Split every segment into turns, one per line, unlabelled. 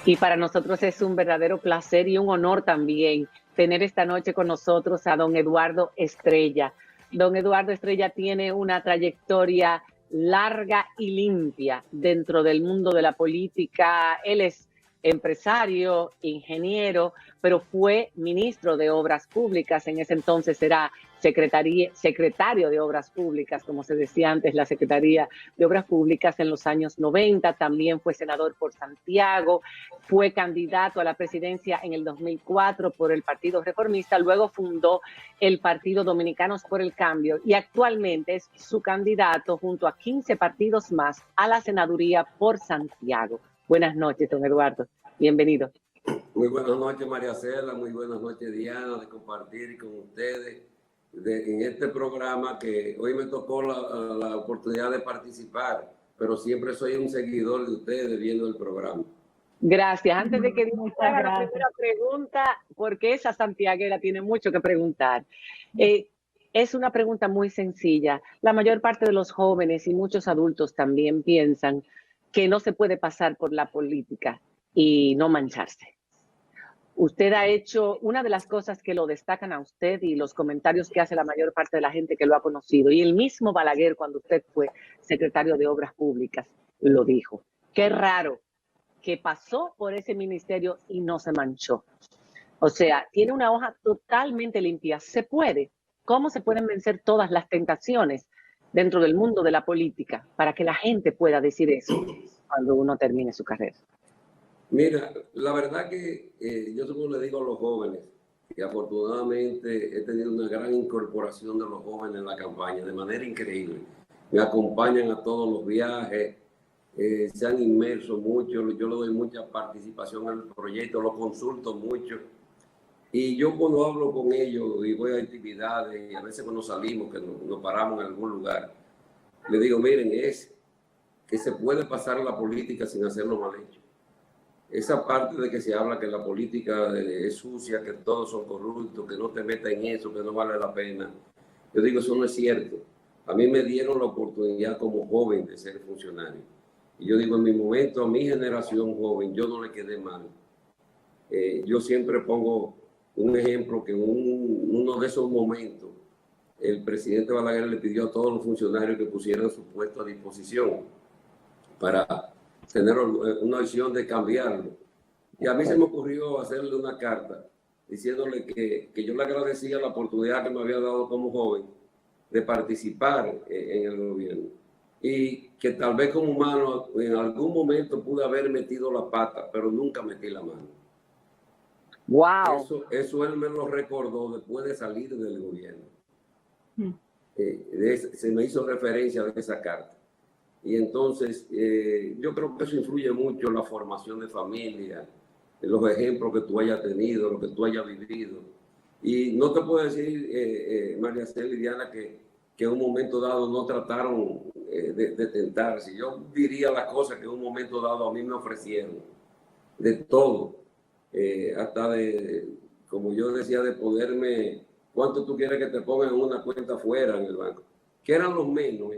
Y para nosotros es un verdadero placer y un honor también tener esta noche con nosotros a don Eduardo Estrella. Don Eduardo Estrella tiene una trayectoria larga y limpia dentro del mundo de la política. Él es empresario, ingeniero, pero fue ministro de Obras Públicas. En ese entonces era secretario de Obras Públicas, como se decía antes, la Secretaría de Obras Públicas en los años 90. También fue senador por Santiago, fue candidato a la presidencia en el 2004 por el Partido Reformista, luego fundó el Partido Dominicanos por el Cambio y actualmente es su candidato junto a 15 partidos más a la senaduría por Santiago. Buenas noches, don Eduardo. Bienvenido.
Muy buenas noches, María Cela. Muy buenas noches, Diana, de compartir con ustedes en este programa que hoy me tocó la oportunidad de participar, pero siempre soy un seguidor de ustedes viendo el programa.
Gracias. Antes de que haga la primera pregunta, porque esa santiaguera tiene mucho que preguntar. Es una pregunta muy sencilla. La mayor parte de los jóvenes y muchos adultos también piensan que no se puede pasar por la política y no mancharse. Usted ha hecho una de las cosas que lo destacan a usted y los comentarios que hace la mayor parte de la gente que lo ha conocido. Y el mismo Balaguer, cuando usted fue secretario de Obras Públicas, lo dijo. Qué raro que pasó por ese ministerio y no se manchó. O sea, tiene una hoja totalmente limpia. Se puede. ¿Cómo se pueden vencer todas las tentaciones dentro del mundo de la política para que la gente pueda decir eso cuando uno termine su carrera?
Mira, la verdad que yo siempre le digo a los jóvenes que afortunadamente he tenido una gran incorporación de los jóvenes en la campaña, de manera increíble. Me acompañan a todos los viajes, se han inmerso mucho, yo le doy mucha participación al proyecto, lo consulto mucho. Y yo cuando hablo con ellos y voy a actividades, y a veces cuando salimos, que nos paramos en algún lugar, le digo, miren, es que se puede pasar la política sin hacerlo mal hecho. Esa parte de que se habla que la política es sucia, que todos son corruptos, que no te metas en eso, que no vale la pena. Yo digo, eso no es cierto. A mí me dieron la oportunidad como joven de ser funcionario. Y yo digo, en mi momento, a mi generación joven, yo no le quedé mal. Yo siempre pongo un ejemplo que en uno de esos momentos, el presidente Balaguer le pidió a todos los funcionarios que pusieran su puesto a disposición para tener una opción de cambiarlo. Y a mí se me ocurrió hacerle una carta diciéndole que yo le agradecía la oportunidad que me había dado como joven de participar en el gobierno y que tal vez como humano en algún momento pude haber metido la pata, pero nunca metí la mano.
Wow.
Eso él me lo recordó después de salir del gobierno. Se me hizo referencia de esa carta. Y entonces, yo creo que eso influye mucho en la formación de familia, en los ejemplos que tú hayas tenido, lo que tú hayas vivido. Y no te puedo decir, María Cela y Diana, que en un momento dado no trataron de tentarse. Yo diría las cosas que en un momento dado a mí me ofrecieron, de todo, hasta de, como yo decía, de ponerme, ¿cuánto tú quieres que te pongan en una cuenta fuera en el banco? Que eran los menos,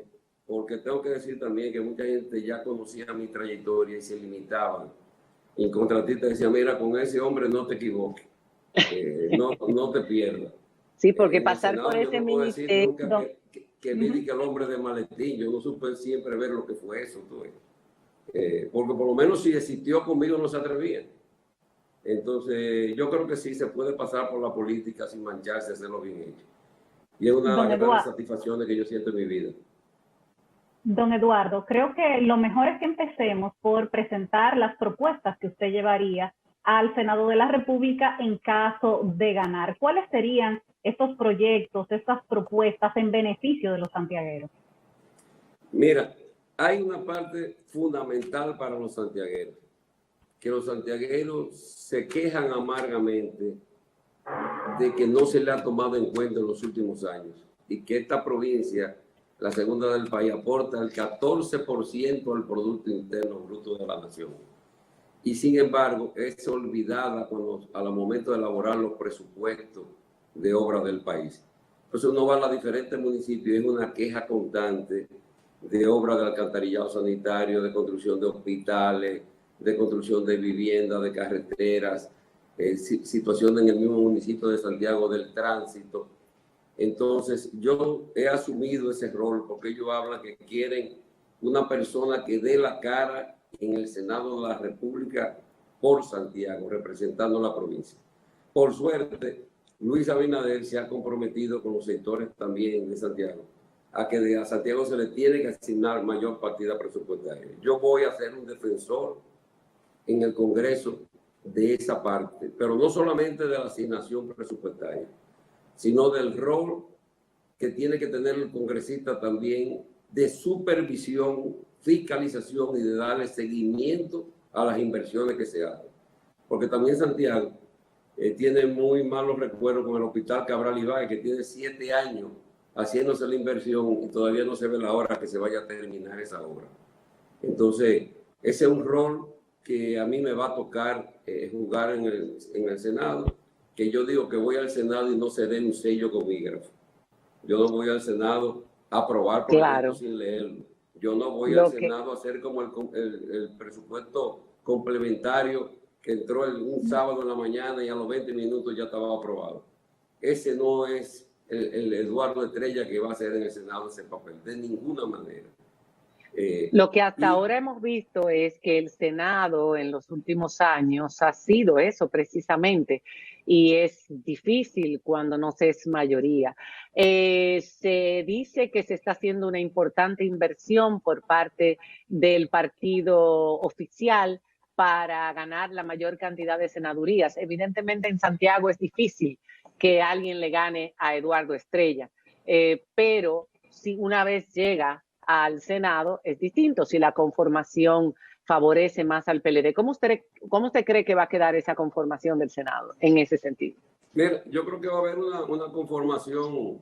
porque tengo que decir también que mucha gente ya conocía mi trayectoria y se limitaban. Y el contratista decía, mira, con ese hombre no te equivoques, no te pierdas.
Sí, porque pasar por ese ministerio...
Que vi que el hombre de maletín, yo no supe siempre ver lo que fue eso. Porque por lo menos si existió conmigo no se atrevía. Entonces, yo creo que sí se puede pasar por la política sin mancharse, hacerlo bien hecho. Y es una de las grandes satisfacciones que yo siento en mi vida.
Don Eduardo, creo que lo mejor es que empecemos por presentar las propuestas que usted llevaría al Senado de la República en caso de ganar. ¿Cuáles serían estos proyectos, estas propuestas en beneficio de los santiagueros?
Mira, hay una parte fundamental para los santiagueros, que los santiagueros se quejan amargamente de que no se le ha tomado en cuenta en los últimos años y que esta provincia, la segunda del país, aporta el 14% al Producto Interno Bruto de la nación. Y sin embargo, es olvidada al momento de elaborar los presupuestos de obras del país. Entonces uno va a los diferentes municipios y es una queja constante de obras de alcantarillado sanitario, de construcción de hospitales, de construcción de viviendas, de carreteras, situación en el mismo municipio de Santiago del tránsito. Entonces, yo he asumido ese rol porque ellos hablan que quieren una persona que dé la cara en el Senado de la República por Santiago, representando la provincia. Por suerte, Luis Abinader se ha comprometido con los sectores también de Santiago a que a Santiago se le tiene que asignar mayor partida presupuestaria. Yo voy a ser un defensor en el Congreso de esa parte, pero no solamente de la asignación presupuestaria, sino del rol que tiene que tener el congresista también de supervisión, fiscalización y de darle seguimiento a las inversiones que se hacen. Porque también Santiago tiene muy malos recuerdos con el Hospital Cabral Ibáez, que tiene 7 años haciéndose la inversión y todavía no se ve la hora que se vaya a terminar esa obra. Entonces, ese es un rol que a mí me va a tocar jugar en el Senado, que yo digo que voy al Senado y no se dé un sello comígrafo. Yo no voy al Senado a aprobar proyectos sin leerlo. Yo no voy al Senado a hacer como el presupuesto complementario que entró un sábado en la mañana y a los 20 minutos ya estaba aprobado. Ese no es el Eduardo Estrella que va a hacer en el Senado ese papel, de ninguna manera.
Lo que hasta ahora hemos visto es que el Senado en los últimos años ha sido eso precisamente, y es difícil cuando no se es mayoría. Se dice que se está haciendo una importante inversión por parte del partido oficial para ganar la mayor cantidad de senadurías. Evidentemente en Santiago es difícil que alguien le gane a Eduardo Estrella, pero si una vez llega al Senado es distinto, si la conformación favorece más al PLD. ¿Cómo usted cree que va a quedar esa conformación del Senado en ese sentido?
Mira, yo creo que va a haber una conformación,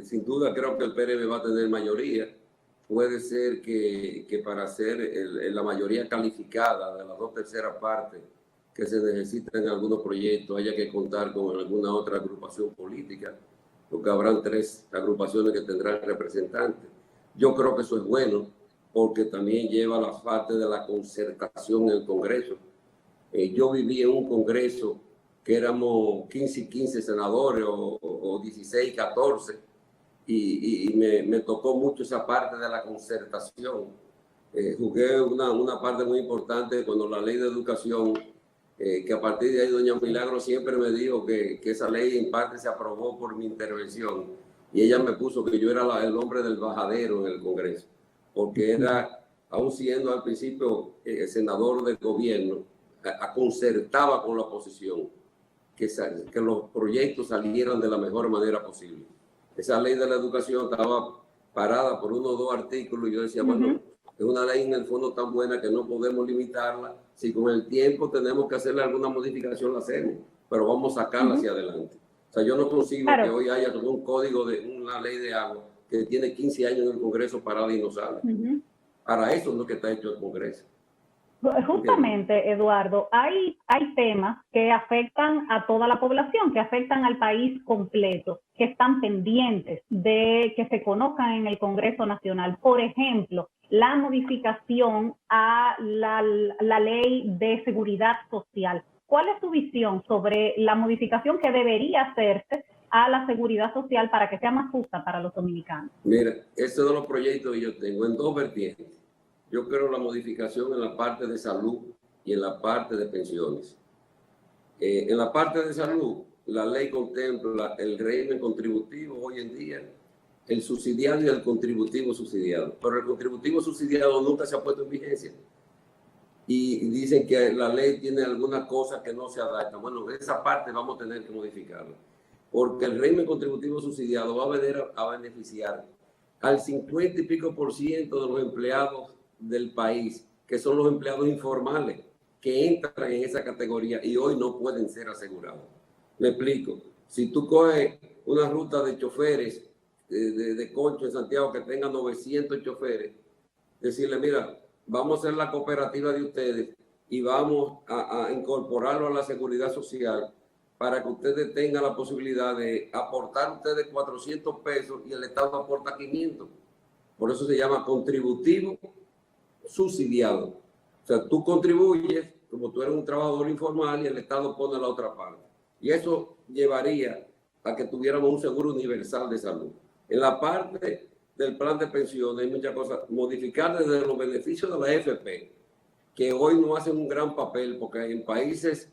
sin duda creo que el PRD va a tener mayoría. Puede ser que para hacer la mayoría calificada de las 2/3 partes que se necesitan en algunos proyectos haya que contar con alguna otra agrupación política, porque habrán 3 agrupaciones que tendrán representantes. Yo creo que eso es bueno, porque también lleva la parte de la concertación en el Congreso. Yo viví en un Congreso que éramos 15 y 15 senadores o 16 y 14, y me tocó mucho esa parte de la concertación. Jugué una parte muy importante cuando la ley de educación, que a partir de ahí doña Milagro siempre me dijo que esa ley en parte se aprobó por mi intervención, y ella me puso que yo era el hombre del bajadero en el Congreso, porque era, aún siendo al principio senador del gobierno, concertaba con la oposición que los proyectos salieran de la mejor manera posible. Esa ley de la educación estaba parada por 1 o 2 artículos y yo decía, bueno, es una ley en el fondo tan buena que no podemos limitarla. Si con el tiempo tenemos que hacerle alguna modificación, la hacemos, pero vamos a sacarla hacia adelante. O sea, yo no consigo que hoy haya un código de una ley de agua que tiene 15 años en el Congreso parada y no sale. Para eso es lo que está hecho el Congreso.
Justamente, Eduardo, hay temas que afectan a toda la población, que afectan al país completo, que están pendientes de que se conozcan en el Congreso Nacional. Por ejemplo, la modificación a la ley de seguridad social. ¿Cuál es tu visión sobre la modificación que debería hacerse a la seguridad social para que sea más justa para los dominicanos?
Mira, estos son los proyectos que yo tengo en 2 vertientes. Yo creo la modificación en la parte de salud y en la parte de pensiones. En la parte de salud, la ley contempla el régimen contributivo hoy en día, el subsidiado y el contributivo subsidiado. Pero el contributivo subsidiado nunca se ha puesto en vigencia. Y dicen que la ley tiene algunas cosas que no se adaptan. Bueno, esa parte vamos a tener que modificarla. Porque el régimen contributivo subsidiado va a beneficiar al 50 y pico % de los empleados del país, que son los empleados informales, que entran en esa categoría y hoy no pueden ser asegurados. Me explico. Si tú coges una ruta de choferes de Concho en Santiago que tenga 900 choferes, decirle, mira, vamos a hacer la cooperativa de ustedes y vamos a incorporarlo a la seguridad social para que ustedes tengan la posibilidad de aportar ustedes 400 pesos y el Estado aporta 500. Por eso se llama contributivo subsidiado. O sea, tú contribuyes como tú eres un trabajador informal y el Estado pone la otra parte. Y eso llevaría a que tuviéramos un seguro universal de salud. En la parte del plan de pensiones hay muchas cosas. Modificar desde los beneficios de la AFP, que hoy no hacen un gran papel, porque en países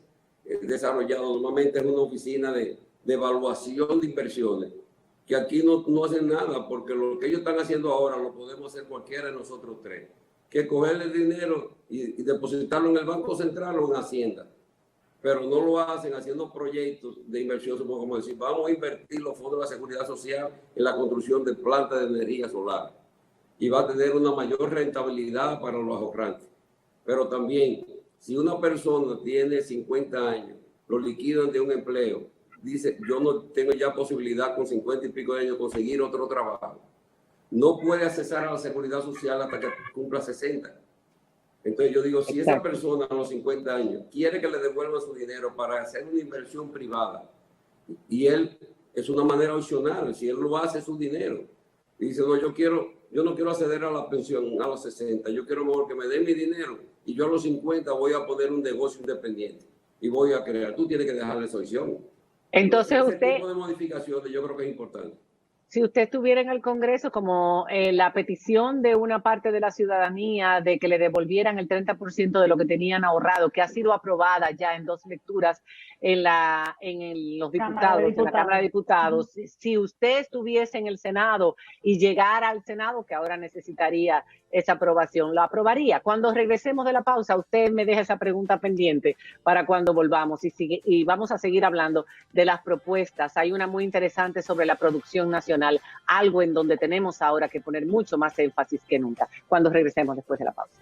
desarrollados normalmente es una oficina de evaluación de inversiones, que aquí no hacen nada, porque lo que ellos están haciendo ahora lo podemos hacer cualquiera de nosotros tres, que cogerle el dinero y depositarlo en el Banco Central o en Hacienda. Pero no lo hacen haciendo proyectos de inversión, como decir, vamos a invertir los fondos de la Seguridad Social en la construcción de plantas de energía solar y va a tener una mayor rentabilidad para los ahorrantes. Pero también, si una persona tiene 50 años, lo liquidan de un empleo, dice, yo no tengo ya posibilidad con 50 y pico de años conseguir otro trabajo, no puede accesar a la Seguridad Social hasta que cumpla 60. Entonces yo digo, si esa persona a los 50 años quiere que le devuelvan su dinero para hacer una inversión privada, y él es una manera opcional, si él lo hace es su dinero, y dice, no, yo no quiero acceder a la pensión a los 60, yo quiero mejor que me den mi dinero y yo a los 50 voy a poner un negocio independiente y voy a crear. Tú tienes que dejarle esa opción.
Entonces
ese
usted...
tipo de modificaciones yo creo que es importante.
Si usted estuviera en el Congreso, como la petición de una parte de la ciudadanía de que le devolvieran el 30% de lo que tenían ahorrado, que ha sido aprobada ya en 2 lecturas en los diputados, en la Cámara de Diputados, si usted estuviese en el Senado y llegara al Senado, que ahora necesitaría esa aprobación, ¿lo aprobaría? Cuando regresemos de la pausa, usted me deja esa pregunta pendiente para cuando volvamos y vamos a seguir hablando de las propuestas. Hay una muy interesante sobre la producción nacional, algo en donde tenemos ahora que poner mucho más énfasis que nunca, cuando regresemos después de la pausa.